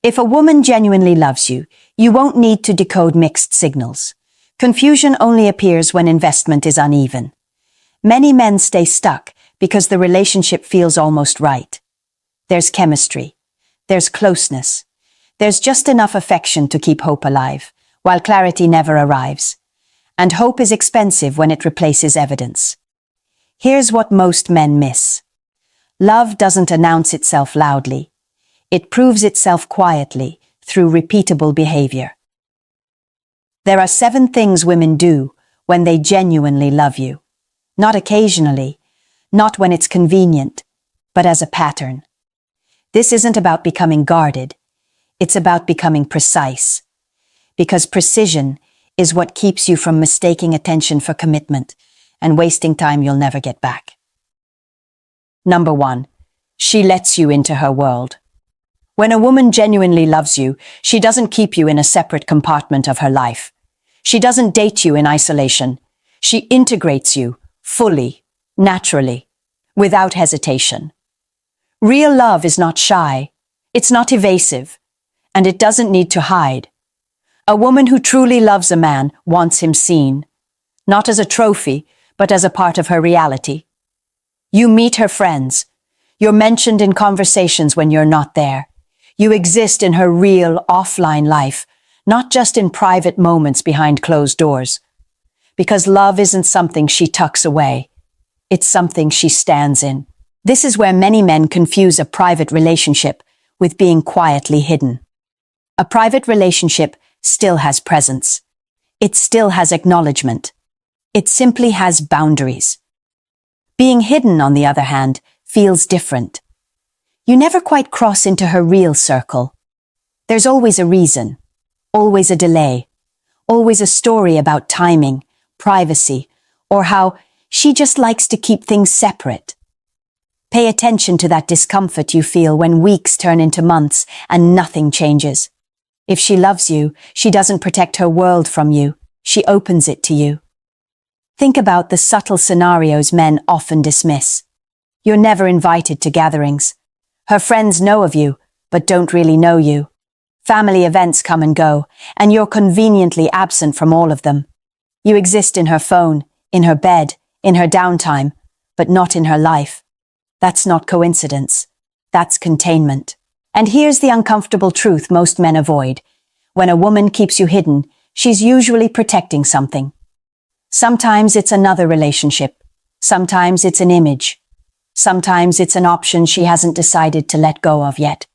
If a woman genuinely loves you, you won't need to decode mixed signals. Confusion only appears when investment is uneven. Many men stay stuck because the relationship feels almost right. There's chemistry. There's closeness. There's just enough affection to keep hope alive, while clarity never arrives. And hope is expensive when it replaces evidence. Here's what most men miss. Love doesn't announce itself loudly. It proves itself quietly through repeatable behavior. There are 7 things women do when they genuinely love you. Not occasionally, not when it's convenient, but as a pattern. This isn't about becoming guarded. It's about becoming precise. Because precision is what keeps you from mistaking attention for commitment and wasting time you'll never get back. Number 1, she lets you into her world. When a woman genuinely loves you, she doesn't keep you in a separate compartment of her life. She doesn't date you in isolation. She integrates you fully, naturally, without hesitation. Real love is not shy. It's not evasive. And it doesn't need to hide. A woman who truly loves a man wants him seen, not as a trophy, but as a part of her reality. You meet her friends. You're mentioned in conversations when you're not there. You exist in her real, offline life, not just in private moments behind closed doors. Because love isn't something she tucks away. It's something she stands in. This is where many men confuse a private relationship with being quietly hidden. A private relationship still has presence. It still has acknowledgement. It simply has boundaries. Being hidden, on the other hand, feels different. You never quite cross into her real circle. There's always a reason, always a delay, always a story about timing, privacy, or how she just likes to keep things separate. Pay attention to that discomfort you feel when weeks turn into months and nothing changes. If she loves you, she doesn't protect her world from you. She opens it to you. Think about the subtle scenarios men often dismiss. You're never invited to gatherings. Her friends know of you, but don't really know you. Family events come and go, and you're conveniently absent from all of them. You exist in her phone, in her bed, in her downtime, but not in her life. That's not coincidence. That's containment. And here's the uncomfortable truth most men avoid. When a woman keeps you hidden, she's usually protecting something. Sometimes it's another relationship. Sometimes it's an image. Sometimes it's an option she hasn't decided to let go of yet.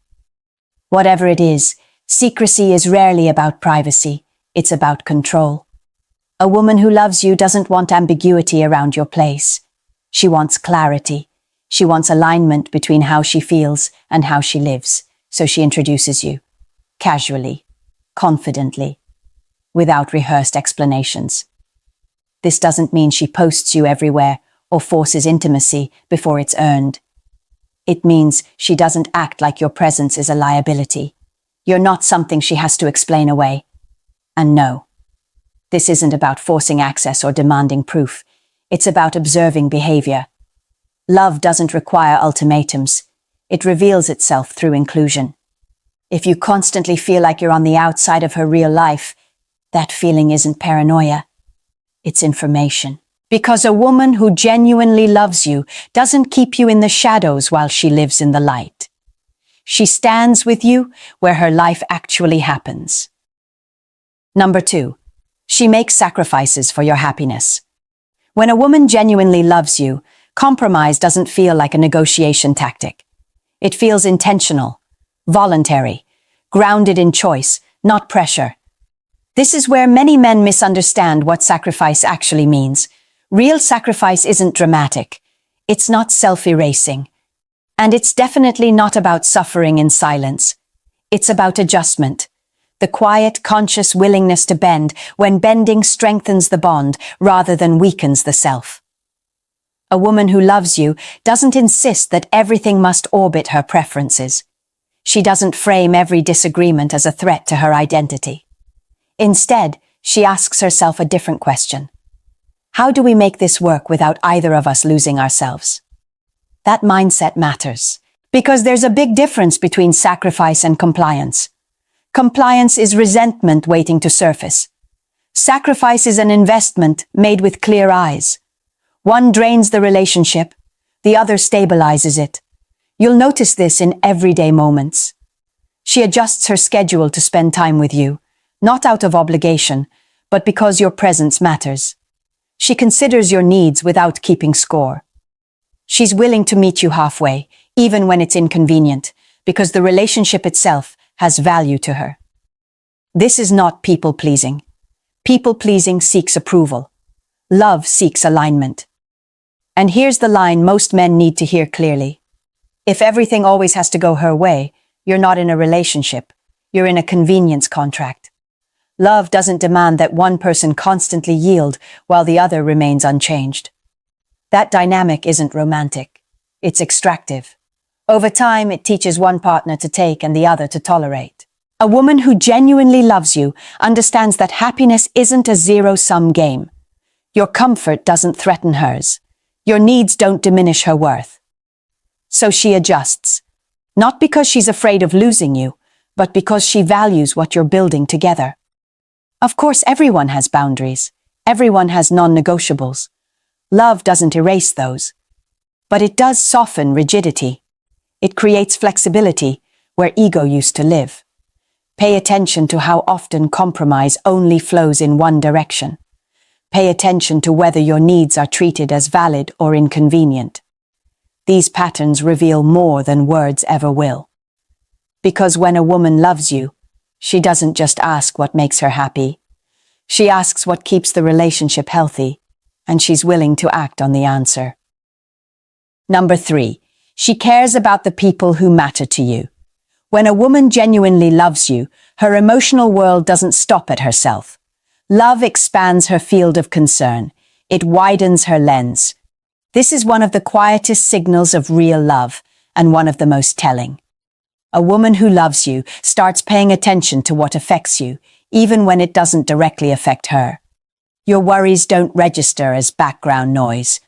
Whatever it is, secrecy is rarely about privacy. It's about control. A woman who loves you doesn't want ambiguity around your place. She wants clarity. She wants alignment between how she feels and how she lives, so she introduces you, casually, confidently, without rehearsed explanations. This doesn't mean she posts you everywhere or forces intimacy before it's earned. It means she doesn't act like your presence is a liability. You're not something she has to explain away. And no, this isn't about forcing access or demanding proof. It's about observing behavior. Love doesn't require ultimatums. It reveals itself through inclusion. If you constantly feel like you're on the outside of her real life, that feeling isn't paranoia. It's information. Because a woman who genuinely loves you doesn't keep you in the shadows while she lives in the light. She stands with you where her life actually happens. Number 2, she makes sacrifices for your happiness. When a woman genuinely loves you, compromise doesn't feel like a negotiation tactic. It feels intentional, voluntary, grounded in choice, not pressure. This is where many men misunderstand what sacrifice actually means. Real sacrifice isn't dramatic. It's not self-erasing. And it's definitely not about suffering in silence. It's about adjustment. The quiet, conscious willingness to bend when bending strengthens the bond rather than weakens the self. A woman who loves you doesn't insist that everything must orbit her preferences. She doesn't frame every disagreement as a threat to her identity. Instead, she asks herself a different question. How do we make this work without either of us losing ourselves? That mindset matters, because there's a big difference between sacrifice and compliance. Compliance is resentment waiting to surface. Sacrifice is an investment made with clear eyes. One drains the relationship, the other stabilizes it. You'll notice this in everyday moments. She adjusts her schedule to spend time with you, not out of obligation, but because your presence matters. She considers your needs without keeping score. She's willing to meet you halfway, even when it's inconvenient, because the relationship itself has value to her. This is not people-pleasing. People-pleasing seeks approval. Love seeks alignment. And here's the line most men need to hear clearly. If everything always has to go her way, you're not in a relationship. You're in a convenience contract. Love doesn't demand that one person constantly yield while the other remains unchanged. That dynamic isn't romantic. It's extractive. Over time, it teaches one partner to take and the other to tolerate. A woman who genuinely loves you understands that happiness isn't a zero-sum game. Your comfort doesn't threaten hers. Your needs don't diminish her worth. So she adjusts, not because she's afraid of losing you, but because she values what you're building together. Of course, everyone has boundaries. Everyone has non-negotiables. Love doesn't erase those. But it does soften rigidity. It creates flexibility where ego used to live. Pay attention to how often compromise only flows in one direction. Pay attention to whether your needs are treated as valid or inconvenient. These patterns reveal more than words ever will. Because when a woman loves you, she doesn't just ask what makes her happy. She asks what keeps the relationship healthy, and she's willing to act on the answer. Number 3, she cares about the people who matter to you. When a woman genuinely loves you, her emotional world doesn't stop at herself. Love expands her field of concern. It widens her lens. This is one of the quietest signals of real love, and one of the most telling. A woman who loves you starts paying attention to what affects you, even when it doesn't directly affect her. Your worries don't register as background noise.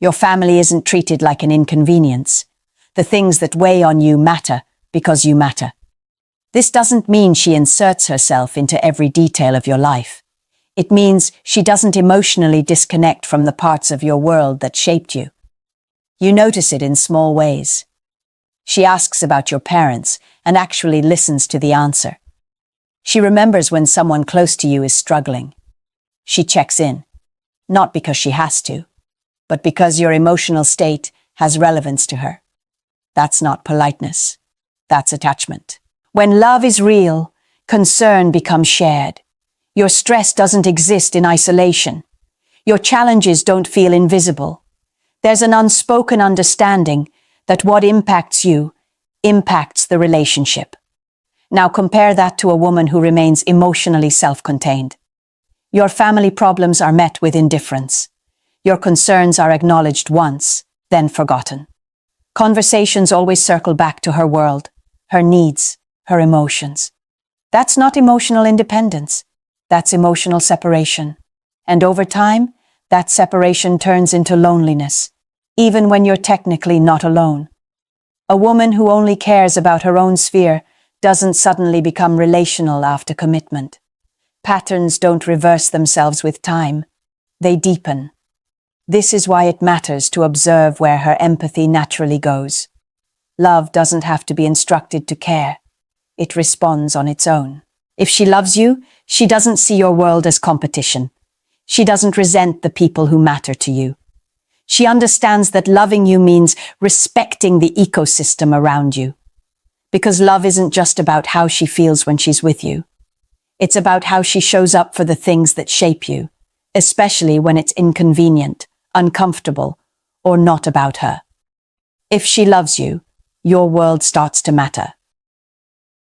Your family isn't treated like an inconvenience. The things that weigh on you matter because you matter. This doesn't mean she inserts herself into every detail of your life. It means she doesn't emotionally disconnect from the parts of your world that shaped you. You notice it in small ways. She asks about your parents and actually listens to the answer. She remembers when someone close to you is struggling. She checks in, not because she has to, but because your emotional state has relevance to her. That's not politeness. That's attachment. When love is real, concern becomes shared. Your stress doesn't exist in isolation. Your challenges don't feel invisible. There's an unspoken understanding that what impacts you impacts the relationship. Now compare that to a woman who remains emotionally self-contained. Your family problems are met with indifference. Your concerns are acknowledged once, then forgotten. Conversations always circle back to her world, her needs, her emotions. That's not emotional independence. That's emotional separation. And over time, that separation turns into loneliness, even when you're technically not alone. A woman who only cares about her own sphere doesn't suddenly become relational after commitment. Patterns don't reverse themselves with time. They deepen. This is why it matters to observe where her empathy naturally goes. Love doesn't have to be instructed to care. It responds on its own. If she loves you, she doesn't see your world as competition. She doesn't resent the people who matter to you. She understands that loving you means respecting the ecosystem around you. Because love isn't just about how she feels when she's with you. It's about how she shows up for the things that shape you, especially when it's inconvenient, uncomfortable, or not about her. If she loves you, your world starts to matter.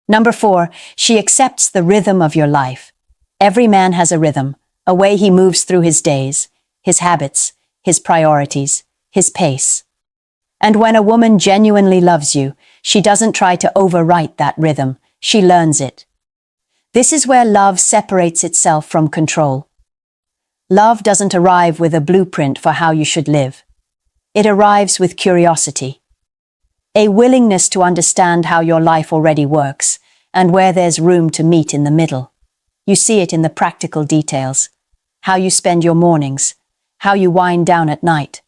Number 4, she accepts the rhythm of your life. Every man has a rhythm, a way he moves through his days, his habits, his priorities, his pace. And when a woman genuinely loves you, she doesn't try to overwrite that rhythm, she learns it. This is where love separates itself from control. Love doesn't arrive with a blueprint for how you should live. It arrives with curiosity. A willingness to understand how your life already works, and where there's room to meet in the middle. You see it in the practical details. How you spend your mornings, how you wind down at night,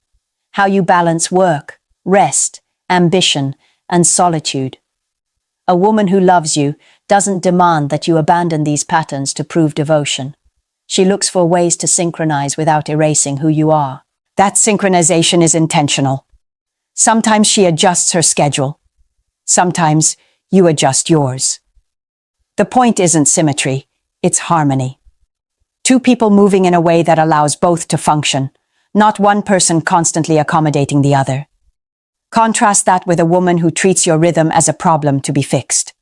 how you balance work, rest, ambition, and solitude. A woman who loves you doesn't demand that you abandon these patterns to prove devotion. She looks for ways to synchronize without erasing who you are. That synchronization is intentional. Sometimes she adjusts her schedule. Sometimes you adjust yours. The point isn't symmetry, it's harmony. Two people moving in a way that allows both to function, not one person constantly accommodating the other. Contrast that with a woman who treats your rhythm as a problem to be fixed.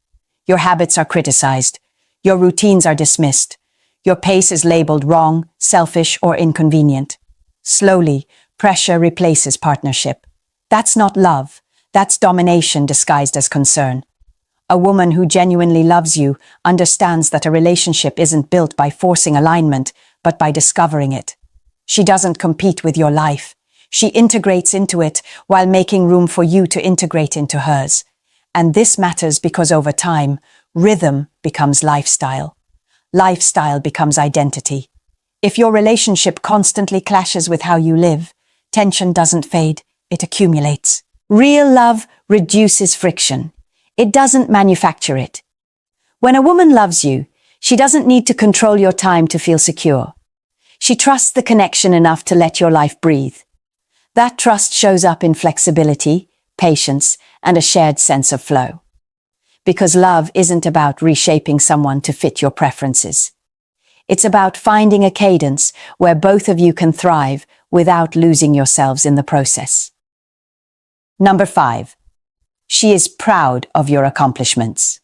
Your habits are criticized. Your routines are dismissed. Your pace is labeled wrong, selfish, or inconvenient. Slowly, pressure replaces partnership. That's not love. That's domination disguised as concern. A woman who genuinely loves you understands that a relationship isn't built by forcing alignment, but by discovering it. She doesn't compete with your life. She integrates into it while making room for you to integrate into hers. And this matters because over time, rhythm becomes lifestyle. Lifestyle becomes identity. If your relationship constantly clashes with how you live, tension doesn't fade, it accumulates. Real love reduces friction. It doesn't manufacture it. When a woman loves you, she doesn't need to control your time to feel secure. She trusts the connection enough to let your life breathe. That trust shows up in flexibility, patience, and a shared sense of flow. Because love isn't about reshaping someone to fit your preferences. It's about finding a cadence where both of you can thrive without losing yourselves in the process. Number 5. She is proud of your accomplishments.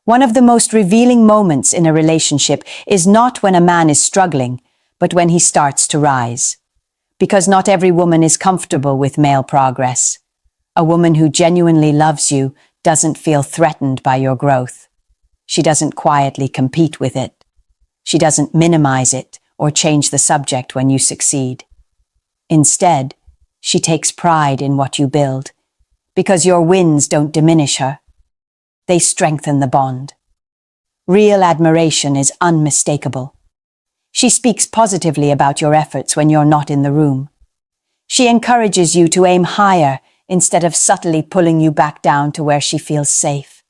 One of the most revealing moments in a relationship is not when a man is struggling, but when he starts to rise. Because not every woman is comfortable with male progress. A woman who genuinely loves you doesn't feel threatened by your growth. She doesn't quietly compete with it. She doesn't minimize it or change the subject when you succeed. Instead, she takes pride in what you build, because your wins don't diminish her. They strengthen the bond. Real admiration is unmistakable. She speaks positively about your efforts when you're not in the room. She encourages you to aim higher instead of subtly pulling you back down to where she feels safe.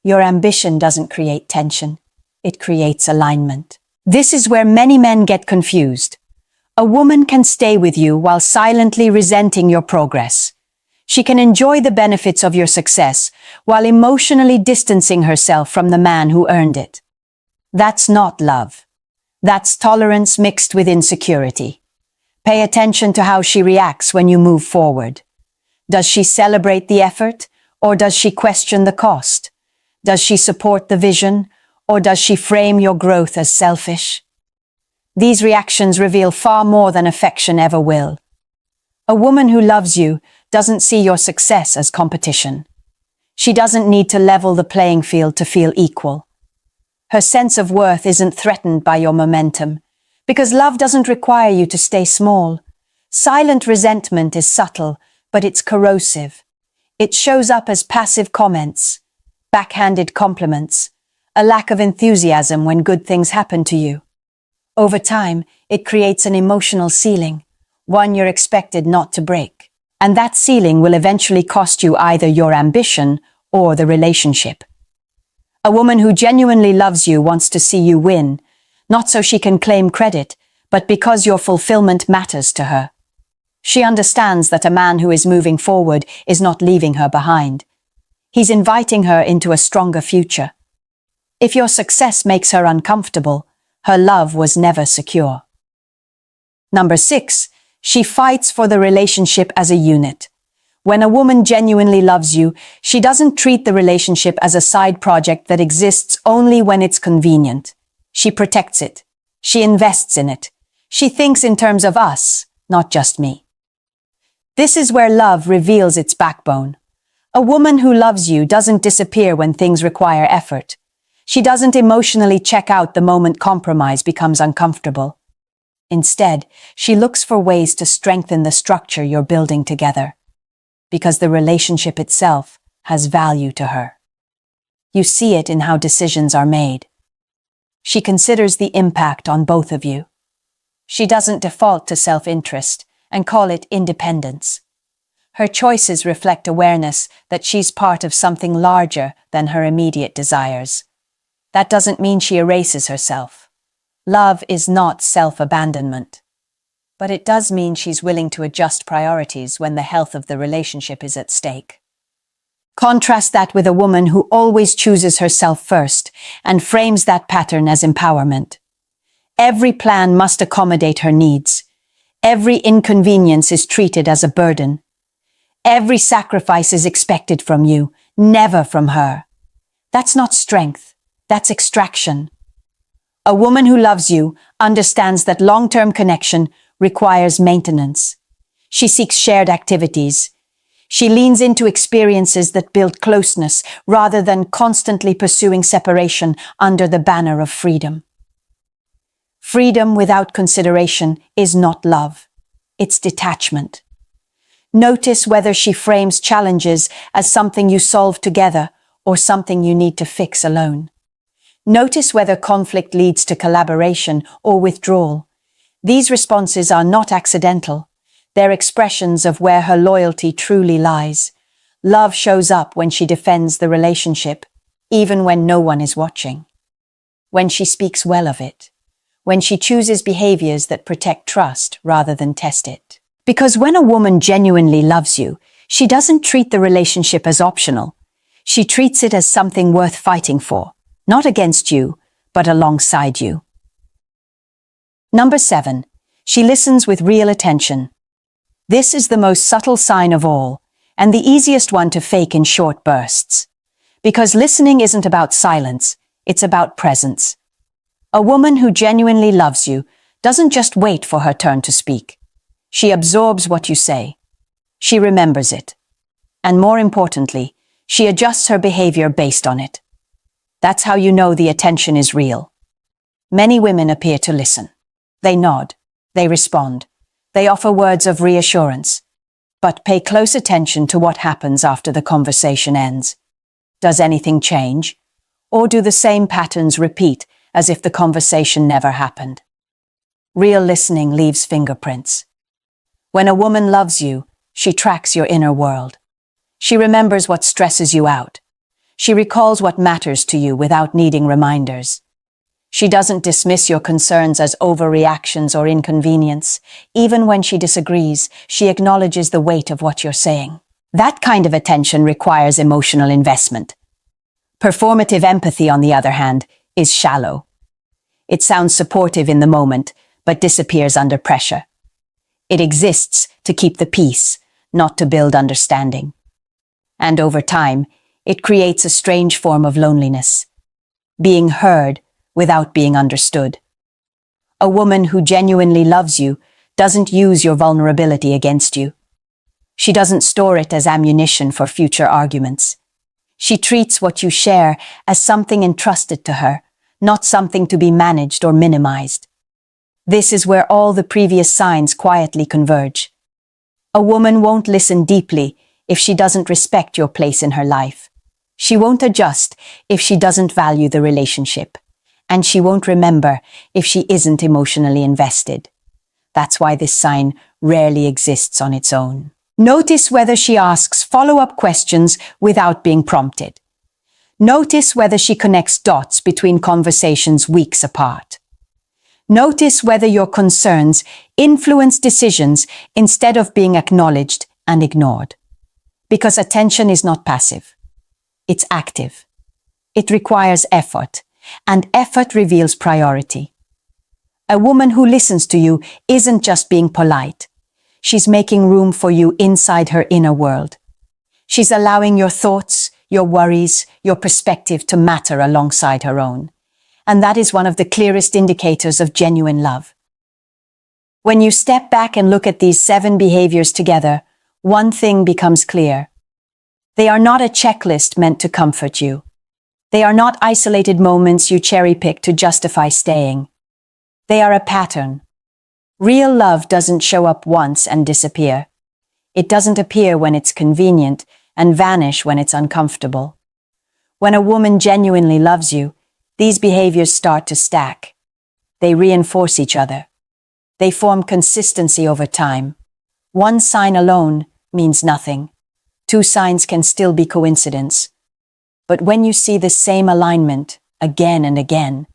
Your ambition doesn't create tension. It creates alignment. This is where many men get confused. A woman can stay with you while silently resenting your progress. She can enjoy the benefits of your success while emotionally distancing herself from the man who earned it. That's not love. That's tolerance mixed with insecurity. Pay attention to how she reacts when you move forward. Does she celebrate the effort, or does she question the cost? Does she support the vision, or does she frame your growth as selfish? These reactions reveal far more than affection ever will. A woman who loves you doesn't see your success as competition. She doesn't need to level the playing field to feel equal. Her sense of worth isn't threatened by your momentum, because love doesn't require you to stay small. Silent resentment is subtle, but it's corrosive. It shows up as passive comments, backhanded compliments, a lack of enthusiasm when good things happen to you. Over time, it creates an emotional ceiling, one you're expected not to break. And that ceiling will eventually cost you either your ambition or the relationship. A woman who genuinely loves you wants to see you win, not so she can claim credit, but because your fulfillment matters to her. She understands that a man who is moving forward is not leaving her behind. He's inviting her into a stronger future. If your success makes her uncomfortable, her love was never secure. Number 6, she fights for the relationship as a unit. When a woman genuinely loves you, she doesn't treat the relationship as a side project that exists only when it's convenient. She protects it. She invests in it. She thinks in terms of us, not just me. This is where love reveals its backbone. A woman who loves you doesn't disappear when things require effort. She doesn't emotionally check out the moment compromise becomes uncomfortable. Instead, she looks for ways to strengthen the structure you're building together, because the relationship itself has value to her. You see it in how decisions are made. She considers the impact on both of you. She doesn't default to self-interest and call it independence. Her choices reflect awareness that she's part of something larger than her immediate desires. That doesn't mean she erases herself. Love is not self-abandonment. But it does mean she's willing to adjust priorities when the health of the relationship is at stake. Contrast that with a woman who always chooses herself first and frames that pattern as empowerment. Every plan must accommodate her needs. Every inconvenience is treated as a burden. Every sacrifice is expected from you, never from her. That's not strength, that's extraction. A woman who loves you understands that long-term connection requires maintenance. She seeks shared activities. She leans into experiences that build closeness rather than constantly pursuing separation under the banner of freedom. Freedom without consideration is not love. It's detachment. Notice whether she frames challenges as something you solve together or something you need to fix alone. Notice whether conflict leads to collaboration or withdrawal. These responses are not accidental. They're expressions of where her loyalty truly lies. Love shows up when she defends the relationship, even when no one is watching. When she speaks well of it. When she chooses behaviors that protect trust rather than test it. Because when a woman genuinely loves you, she doesn't treat the relationship as optional. She treats it as something worth fighting for, not against you, but alongside you. Number 7, she listens with real attention. This is the most subtle sign of all, and the easiest one to fake in short bursts. Because listening isn't about silence, it's about presence. A woman who genuinely loves you doesn't just wait for her turn to speak. She absorbs what you say. She remembers it. And more importantly, she adjusts her behavior based on it. That's how you know the attention is real. Many women appear to listen. They nod. They respond. They offer words of reassurance. But pay close attention to what happens after the conversation ends. Does anything change? Or do the same patterns repeat as if the conversation never happened? Real listening leaves fingerprints. When a woman loves you, she tracks your inner world. She remembers what stresses you out. She recalls what matters to you without needing reminders. She doesn't dismiss your concerns as overreactions or inconvenience. Even when she disagrees, she acknowledges the weight of what you're saying. That kind of attention requires emotional investment. Performative empathy, on the other hand, is shallow. It sounds supportive in the moment, but disappears under pressure. It exists to keep the peace, not to build understanding. And over time, it creates a strange form of loneliness. Being heard without being understood. A woman who genuinely loves you doesn't use your vulnerability against you. She doesn't store it as ammunition for future arguments. She treats what you share as something entrusted to her, not something to be managed or minimized. This is where all the previous signs quietly converge. A woman won't listen deeply if she doesn't respect your place in her life. She won't adjust if she doesn't value the relationship. And she won't remember if she isn't emotionally invested. That's why this sign rarely exists on its own. Notice whether she asks follow-up questions without being prompted. Notice whether she connects dots between conversations weeks apart. Notice whether your concerns influence decisions instead of being acknowledged and ignored. Because attention is not passive. It's active. It requires effort, and effort reveals priority. A woman who listens to you isn't just being polite. She's making room for you inside her inner world. She's allowing your thoughts, your worries, your perspective to matter alongside her own. And that is one of the clearest indicators of genuine love. When you step back and look at these 7 behaviors together, one thing becomes clear. They are not a checklist meant to comfort you. They are not isolated moments you cherry-pick to justify staying. They are a pattern. Real love doesn't show up once and disappear. It doesn't appear when it's convenient and vanish when it's uncomfortable. When a woman genuinely loves you, these behaviors start to stack. They reinforce each other. They form consistency over time. One sign alone means nothing. Two signs can still be coincidence. But when you see the same alignment again and again,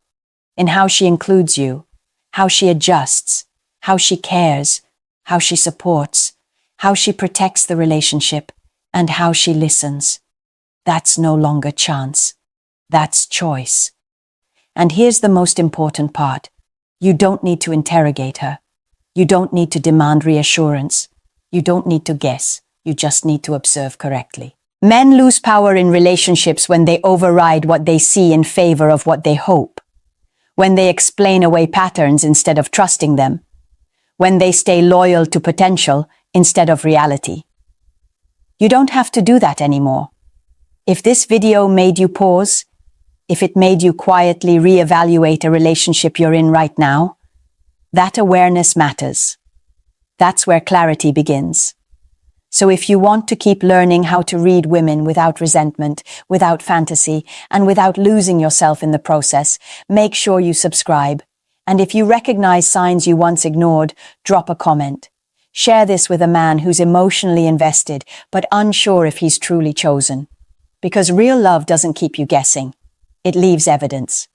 in how she includes you, how she adjusts, how she cares, how she supports, how she protects the relationship, and how she listens, that's no longer chance. That's choice. And here's the most important part. You don't need to interrogate her. You don't need to demand reassurance. You don't need to guess. You just need to observe correctly. Men lose power in relationships when they override what they see in favor of what they hope. When they explain away patterns instead of trusting them. When they stay loyal to potential instead of reality. You don't have to do that anymore. If this video made you pause, if it made you quietly reevaluate a relationship you're in right now, that awareness matters. That's where clarity begins. So if you want to keep learning how to read women without resentment, without fantasy, and without losing yourself in the process, make sure you subscribe. And if you recognize signs you once ignored, drop a comment. Share this with a man who's emotionally invested, but unsure if he's truly chosen. Because real love doesn't keep you guessing. It leaves evidence.